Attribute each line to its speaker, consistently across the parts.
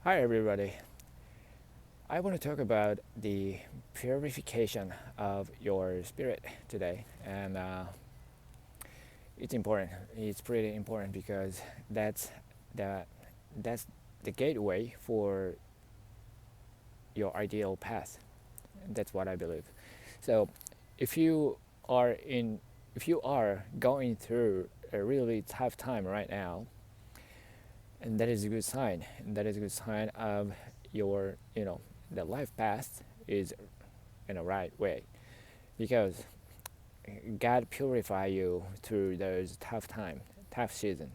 Speaker 1: Hi, everybody. I want to talk about the purification of your spirit today, and it's important. It's pretty important because the that's the gateway for your ideal path. That's what I believe. So, if you are in, if you are going through a really tough time right now, and that is a good sign. And that is a good sign of your, the life path is in the right way, because God purify you through those tough time, tough season,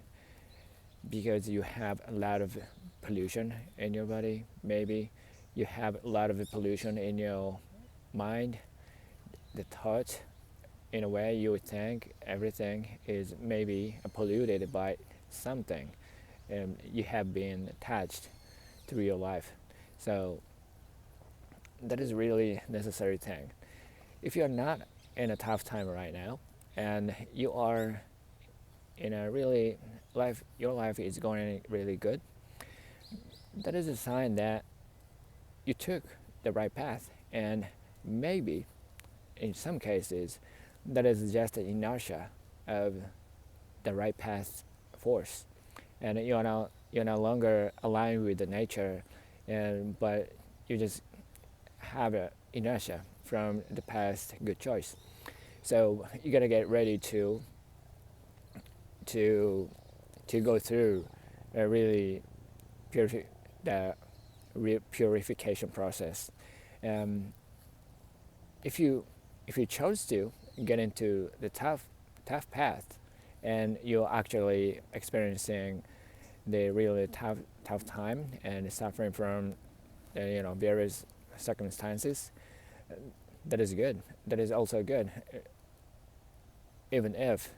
Speaker 1: because you have a lot of pollution in your body. Maybe you have a lot of pollution in your mind, the thoughts. In a way, you would think everything is maybe polluted by something, and you have been attached through your life. So that is really necessary thing. If you're not in a tough time right now, and you are in a really life, your life is going really good, that is a sign that you took the right path. And maybe in some cases, that is just the inertia of the right path force, and you're no longer aligned with the nature, and but you just have a inertia from the past good choice. So you gotta get ready to to go through a really purifi- the purification process. Um, if you if you chose to get into the tough path, and you're actually experiencing the really tough time and suffering from various circumstances, that is good. That is also good. Even if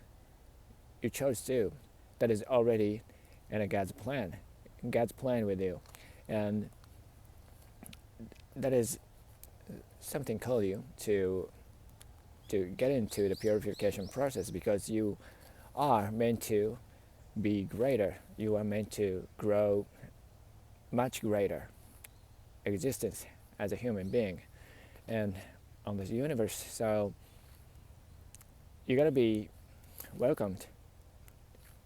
Speaker 1: you chose to, that is already in a God's plan with you, and that is something call you to get into the purification process, because you are meant to be greater. You are meant to grow much greater existence as a human being and on this universe. So you gotta be welcomed.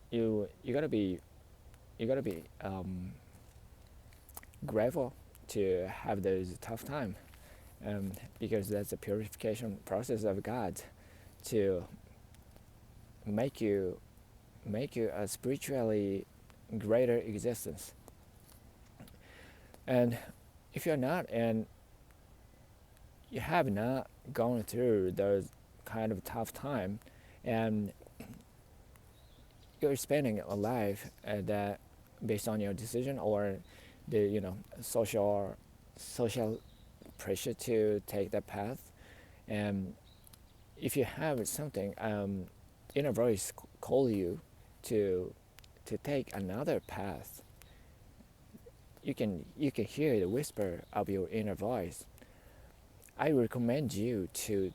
Speaker 1: You gotta be grateful to have those tough time, because that's a purification process of God to make you a spiritually greater existence. And if you're not, and you have not gone through those kind of tough time, and you're spending a life that based on your decision, or the social pressure to take that path. And if you have something, inner voice call you to take another path, you can hear the whisper of your inner voice. I recommend you to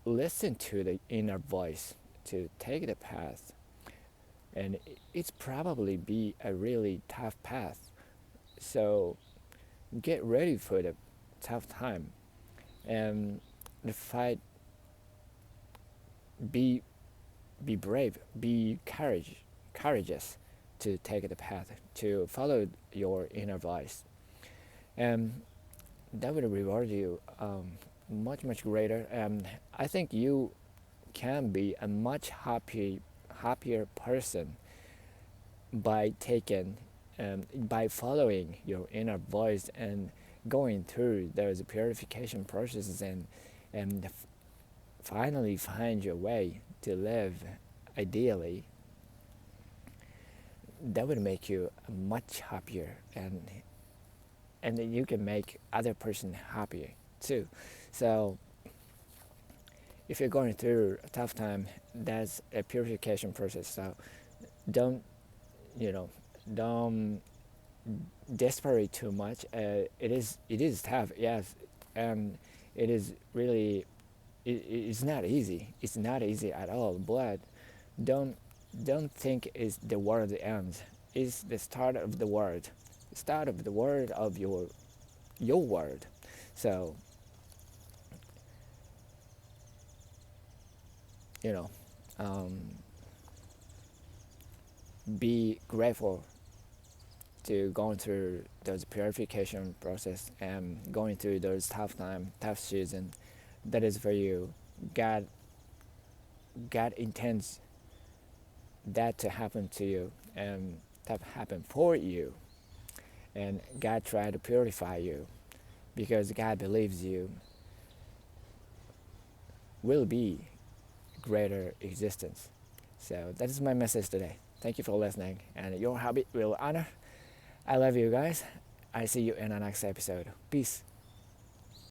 Speaker 1: listen to the inner voice to take the path, and it's probably be a really tough path. So get ready for the tough time, and the fight. Be brave, be courageous to take the path, to follow your inner voice, and that will reward you much greater. And I think you can be a much happier person by taking by following your inner voice and going through those purification processes, and finally find your way to live ideally. That would make you much happier, and then you can make other person happier too. So if you're going through a tough time, that's a purification process. So don't you know don't desperate too much. It is tough, yes, and it is really it's not easy. It's not easy at all. But don't think it's the world ends. It's the start of the world. start of the word of your word. So you know, um, be grateful to going through those purification process and going through those tough time, tough season. That is for you. God, God intends that to happen to you and that happen for you. And God tried to purify you because God believes you will be greater existence. So that is my message today. Thank you for listening, and your habit will honor. I love you guys. I see you in the next episode. Peace.